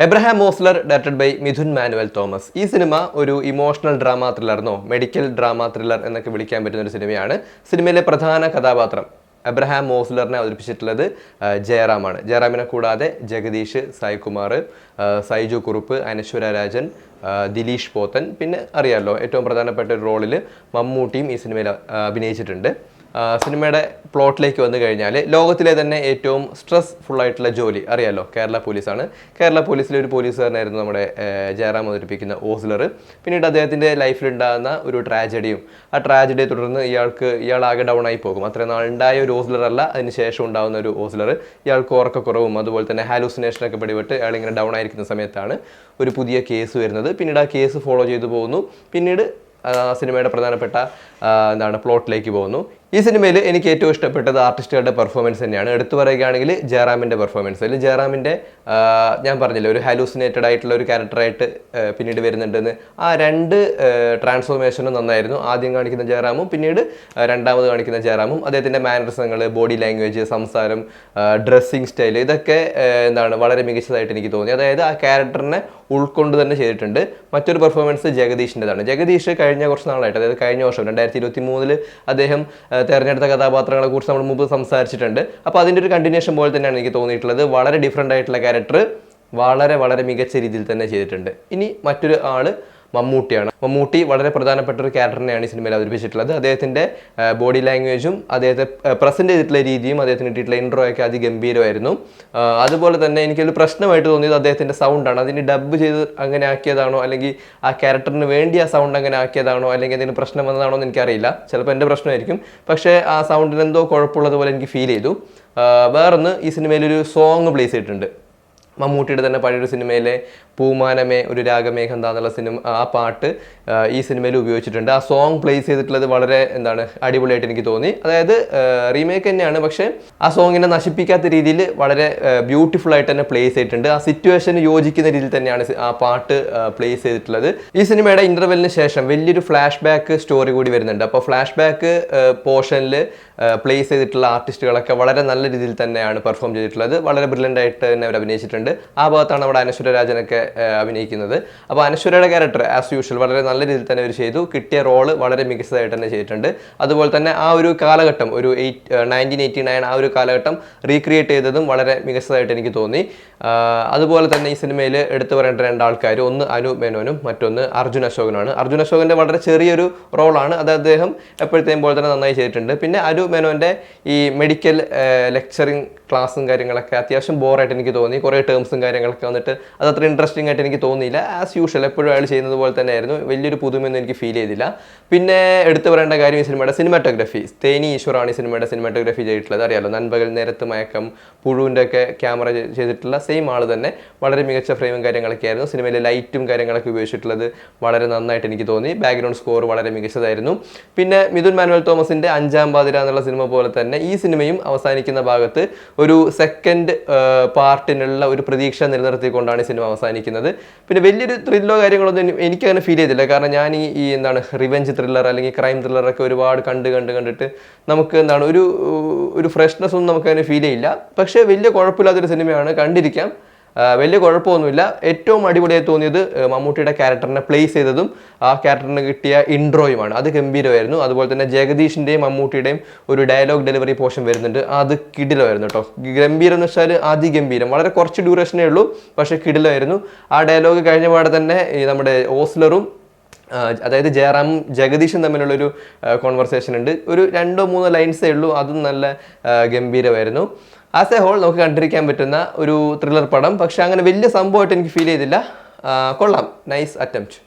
Abraham Ozler directed by Midhun Manuel Thomas. ഈ സിനിമ ഒരു ഇമോഷണൽ ഡ്രാമ ത്രില്ലറിനോ മെഡിക്കൽ ഡ്രാമ ത്രില്ലർ എന്നൊക്കെ വിളിക്കാൻ പറ്റുന്ന ഒരു സിനിമയാണ്. സിനിമയിലെ പ്രധാന കഥാപാത്രം എബ്രഹാം മോസ്ലറിനെ അവതരിപ്പിച്ചിട്ടുള്ളത് ജയറാമാണ്. ജയറാമിനെ കൂടാതെ ജഗദീഷ്, സായ്കുമാർ, സൈജു കുറുപ്പ്, അനശ്വര രാജൻ, ദിലീഷ് പോത്തൻ, പിന്നെ അറിയാമല്ലോ ഏറ്റവും പ്രധാനപ്പെട്ട ഒരു റോളിൽ മമ്മൂട്ടിയും ഈ സിനിമയിൽ അഭിനയിച്ചിട്ടുണ്ട്. സിനിമയുടെ പ്ലോട്ടിലേക്ക് വന്നു കഴിഞ്ഞാൽ ലോകത്തിലെ തന്നെ ഏറ്റവും സ്ട്രെസ് ഫുള്ളായിട്ടുള്ള ജോലി അറിയാമല്ലോ, കേരള പോലീസാണ്. കേരള പോലീസിലെ ഒരു പോലീസുകാരനായിരുന്നു നമ്മുടെ ജയറാം അവതരിപ്പിക്കുന്ന ഓസ്ലർ. പിന്നീട് അദ്ദേഹത്തിൻ്റെ ലൈഫിലുണ്ടാകുന്ന ഒരു ട്രാജഡിയും ആ ട്രാജഡിയെ തുടർന്ന് ഇയാളാകെ ഡൗൺ ആയി പോകും. അത്ര നാളുണ്ടായ ഒരു ഓസ്ലർ അല്ല, അതിന് ശേഷം ഉണ്ടാകുന്ന ഒരു ഓസ്ലർ. ഇയാൾക്ക് ഉറക്കക്കുറവും അതുപോലെ തന്നെ ഹാലൂസിനേഷനൊക്കെ പിടിപെട്ട് ഇയാളിങ്ങനെ ഡൗൺ ആയിരിക്കുന്ന സമയത്താണ് ഒരു പുതിയ കേസ് വരുന്നത്. പിന്നീട് ആ കേസ് ഫോളോ ചെയ്തു പോകുന്നു. പിന്നീട് സിനിമയുടെ പ്രധാനപ്പെട്ട പ്ലോട്ടിലേക്ക് പോകുന്നു. ഈ സിനിമയിൽ എനിക്ക് ഏറ്റവും ഇഷ്ടപ്പെട്ടത് ആർട്ടിസ്റ്റുകളുടെ പെർഫോമൻസ് തന്നെയാണ്. എടുത്തു പറയുകയാണെങ്കിൽ ജയറാമിൻ്റെ പെർഫോമൻസ്. അതിൽ ജയറാമിൻ്റെ ഞാൻ പറഞ്ഞില്ലേ ഒരു ഹാലൂസിനേറ്റഡ് ആയിട്ടുള്ള ഒരു ക്യാരക്ടറായിട്ട് പിന്നീട് വരുന്നുണ്ടെന്ന്. ആ രണ്ട് ട്രാൻസ്ഫോർമേഷനും നന്നായിരുന്നു. ആദ്യം കാണിക്കുന്ന ജയറാമും പിന്നീട് രണ്ടാമത് കാണിക്കുന്ന ജയറാമും. അദ്ദേഹത്തിൻ്റെ മാനറിസങ്ങൾ, ബോഡി ലാംഗ്വേജ്, സംസാരം, ഡ്രസ്സിങ് സ്റ്റൈൽ, ഇതൊക്കെ വളരെ മികച്ചതായിട്ട് എനിക്ക് തോന്നി. അതായത് ആ ക്യാരക്ടറിനെ ഉൾക്കൊണ്ട് തന്നെ ചെയ്തിട്ടുണ്ട്. മറ്റൊരു പെർഫോമൻസ് ജഗദീഷിൻ്റെതാണ്. ജഗദീഷ് കഴിഞ്ഞ കുറച്ച് നാളായിട്ട്, അതായത് കഴിഞ്ഞ വർഷം 2023 അദ്ദേഹം തിരഞ്ഞെടുത്ത കഥാപാത്രങ്ങളെ കുറിച്ച് നമ്മൾ മുമ്പ് സംസാരിച്ചിട്ടുണ്ട്. അപ്പോൾ അതിൻ്റെ ഒരു കണ്ടിന്യൂഷൻ പോലെ തന്നെയാണ് എനിക്ക് തോന്നിയിട്ടുള്ളത്. വളരെ ഡിഫറെൻ്റ് ആയിട്ടുള്ള ക്യാരക്ടർ വളരെ മികച്ച രീതിയിൽ തന്നെ ചെയ്തിട്ടുണ്ട്. ഇനി മറ്റൊരു ആള് മമ്മൂട്ടിയാണ്. മമ്മൂട്ടി വളരെ പ്രധാനപ്പെട്ട ഒരു ക്യാരക്ടറിനെയാണ് ഈ സിനിമയിൽ അവതരിപ്പിച്ചിട്ടുള്ളത്. അദ്ദേഹത്തിൻ്റെ ബോഡി ലാംഗ്വേജും അദ്ദേഹത്തെ പ്രസൻറ്റ് ചെയ്തിട്ടുള്ള രീതിയും അദ്ദേഹത്തിന് കിട്ടിയിട്ടുള്ള ഇൻട്രോ ഒക്കെ അതിഗംഭീരമായിരുന്നു. അതുപോലെ തന്നെ എനിക്കൊരു പ്രശ്നമായിട്ട് തോന്നിയത് അദ്ദേഹത്തിൻ്റെ സൗണ്ടാണ്. അതിന് ഡബ് ചെയ്ത് അങ്ങനെ ആക്കിയതാണോ, അല്ലെങ്കിൽ ആ ക്യാരക്ടറിന് വേണ്ടി ആ സൗണ്ട് അങ്ങനെ ആക്കിയതാണോ, അല്ലെങ്കിൽ എന്തെങ്കിലും പ്രശ്നം വന്നതാണോ എന്ന് എനിക്കറിയില്ല. ചിലപ്പോൾ എൻ്റെ പ്രശ്നമായിരിക്കും. പക്ഷേ ആ സൗണ്ടിന് എന്തോ കുഴപ്പമുള്ളതുപോലെ എനിക്ക് ഫീൽ ചെയ്തു. വേറൊന്ന്, ഈ സിനിമയിലൊരു സോങ് പ്ലേസ് ചെയ്തിട്ടുണ്ട്. മമ്മൂട്ടിയുടെ തന്നെ പഴയൊരു സിനിമയിലെ പൂമാനമേ ഒരു രാഗമേഘം എന്നുള്ള സിനിമ, ആ പാട്ട് ഈ സിനിമയിൽ ഉപയോഗിച്ചിട്ടുണ്ട്. ആ സോങ് പ്ലേസ് ചെയ്തിട്ടുള്ളത് വളരെ അടിപൊളിയായിട്ട് എനിക്ക് തോന്നി. അതായത് റീമേക്ക് തന്നെയാണ്, പക്ഷേ ആ സോങ്ങിനെ നശിപ്പിക്കാത്ത രീതിയിൽ വളരെ ബ്യൂട്ടിഫുൾ ആയിട്ട് തന്നെ പ്ലേസ് ചെയ്തിട്ടുണ്ട്. ആ സിറ്റുവേഷന് യോജിക്കുന്ന രീതിയിൽ തന്നെയാണ് ആ പാട്ട് പ്ലേസ് ചെയ്തിട്ടുള്ളത്. ഈ സിനിമയുടെ ഇന്റർവെല്ലിന് ശേഷം വലിയൊരു ഫ്ലാഷ് ബാക്ക് സ്റ്റോറി കൂടി വരുന്നുണ്ട്. അപ്പോൾ ഫ്ലാഷ് ബാക്ക് പോർഷനിൽ പ്ലേസ് ചെയ്തിട്ടുള്ള ആർട്ടിസ്റ്റുകളൊക്കെ വളരെ നല്ല രീതിയിൽ തന്നെയാണ് പെർഫോം ചെയ്തിട്ടുള്ളത്. വളരെ ബ്രില്യൻ്റ് ആയിട്ട് തന്നെ അവർ അഭിനയിച്ചിട്ടുണ്ട്. ആ ഭാഗത്താണ് നമ്മുടെ അനശ്വര രാജനൊക്കെ അഭിനയിക്കുന്നത്. അപ്പോൾ അനശ്വരയുടെ ക്യാരക്ടർ ആസ് യൂഷ്വൽ വളരെ നല്ല രീതിയിൽ തന്നെ അവർ ചെയ്തു. കിട്ടിയ റോള് വളരെ മികച്ചതായിട്ട് തന്നെ ചെയ്തിട്ടുണ്ട്. അതുപോലെ തന്നെ ആ ഒരു കാലഘട്ടം, ഒരു 1989 ആ ഒരു കാലഘട്ടം റീക്രിയേറ്റ് ചെയ്തതും വളരെ മികച്ചതായിട്ട് എനിക്ക് തോന്നി. അതുപോലെ തന്നെ ഈ സിനിമയിൽ എടുത്തു പറയേണ്ട രണ്ടാൾക്കാർ, ഒന്ന് അനു മേനോനും മറ്റൊന്ന് അർജുൻ അശോകനാണ്. അർജുൻ അശോകൻ്റെ വളരെ ചെറിയൊരു റോളാണ്, അത് അദ്ദേഹം എപ്പോഴത്തെയും പോലെ തന്നെ നന്നായി ചെയ്തിട്ടുണ്ട്. പിന്നെ അനു മേനോൻ്റെ ഈ മെഡിക്കൽ ലെക്ചറിങ് ക്ലാസ്സും കാര്യങ്ങളൊക്കെ അത്യാവശ്യം ബോറായിട്ട് എനിക്ക് തോന്നി. കുറേ ടേംസും കാര്യങ്ങളൊക്കെ വന്നിട്ട് അത് അത്ര ഇൻട്രസ്റ്റിംഗ് ആയിട്ട് എനിക്ക് തോന്നിയില്ല. ആസ് യൂഷ്വൽ എപ്പോഴും അയാൾ ചെയ്യുന്നത് പോലെ തന്നെ ആയിരുന്നു. വലിയൊരു പുതുമയൊന്നും എനിക്ക് ഫീൽ ചെയ്തില്ല. പിന്നെ എടുത്തു പറയേണ്ട കാര്യം ഈ സിനിമയുടെ സിനിമാറ്റോഗ്രഫി. തേനി ഈശ്വറാണ് ഈ സിനിമയുടെ സിനിമാറ്റോഗ്രഫി ചെയ്തിട്ടുള്ളത്. അറിയാമല്ലോ, നൻപകൽ നേരത്ത് മയക്കം, പുഴുവിൻ്റെ ഒക്കെ ക്യാമറ ചെയ്തിട്ടുള്ള സെയിം ആൾ തന്നെ. വളരെ മികച്ച ഫ്രെയിമും കാര്യങ്ങളൊക്കെ ആയിരുന്നു. സിനിമയിലെ ലൈറ്റും കാര്യങ്ങളൊക്കെ ഉപയോഗിച്ചിട്ടുള്ളത് വളരെ നന്നായിട്ട് എനിക്ക് തോന്നി. ബാക്ക്ഗ്രൗണ്ട് സ്കോർ വളരെ മികച്ചതായിരുന്നു. പിന്നെ മിഥുൻ മാനുവൽ തോമസിൻ്റെ അഞ്ചാം പാതിര എന്നുള്ള സിനിമ പോലെ തന്നെ ഈ സിനിമയും അവസാനിക്കുന്ന ഭാഗത്ത് ഒരു സെക്കൻഡ് പാർട്ടിനുള്ള ഒരു പ്രതീക്ഷ നിലനിർത്തിക്കൊണ്ടാണ് ഈ സിനിമ അവസാനിക്കുന്നത്. പിന്നെ വലിയൊരു ത്രില്ലോ കാര്യങ്ങളൊന്നും എനിക്കങ്ങനെ ഫീൽ ചെയ്തില്ല. കാരണം ഞാൻ ഈ റിവെഞ്ച് ത്രില്ലർ അല്ലെങ്കിൽ ക്രൈം ത്രില്ലറൊക്കെ ഒരുപാട് കണ്ടിട്ട് നമുക്ക് ഒരു ഫ്രഷ്നെസ് ഒന്നും നമുക്കങ്ങനെ ഫീൽ ചെയ്യില്ല. പക്ഷേ വലിയ കുഴപ്പമില്ലാത്തൊരു സിനിമയാണ്, കണ്ടിരിക്കാം, വലിയ കുഴപ്പമൊന്നുമില്ല. ഏറ്റവും അടിപൊളിയായി തോന്നിയത് മമ്മൂട്ടിയുടെ ക്യാരക്ടറിനെ പ്ലേസ് ചെയ്തതും ആ ക്യാരക്ടറിന് കിട്ടിയ ഇൻട്രോയുമാണ്. അത് ഗംഭീരമായിരുന്നു. അതുപോലെ തന്നെ ജഗദീഷിൻ്റെയും മമ്മൂട്ടിയുടെയും ഒരു ഡയലോഗ് ഡെലിവറി പോർഷൻ വരുന്നുണ്ട്, അത് കിടിലമായിരുന്നു കേട്ടോ. ഗംഭീരം എന്ന് വെച്ചാൽ അതിഗംഭീരം. വളരെ കുറച്ച് ഡ്യൂറേഷനേ ഉള്ളൂ, പക്ഷേ കിടിലമായിരുന്നു. ആ ഡയലോഗ് കഴിഞ്ഞ പാടെ തന്നെ ഈ നമ്മുടെ ഓസ്ലറും അതായത് ജയറാമും ജഗദീഷും തമ്മിലുള്ളൊരു കോൺവെർസേഷൻ ഉണ്ട്. ഒരു 2-3 ലൈൻസേ ഉള്ളൂ, അതും നല്ല ഗംഭീരമായിരുന്നു. ആസ് എ ഹോൾ നമുക്ക് കണ്ടിരിക്കാൻ പറ്റുന്ന ഒരു ത്രില്ലർ പടം. പക്ഷെ അങ്ങനെ വലിയ സംഭവമായിട്ട് എനിക്ക് ഫീൽ ചെയ്തില്ല. കൊള്ളാം, നൈസ് അറ്റംപ്റ്റ്.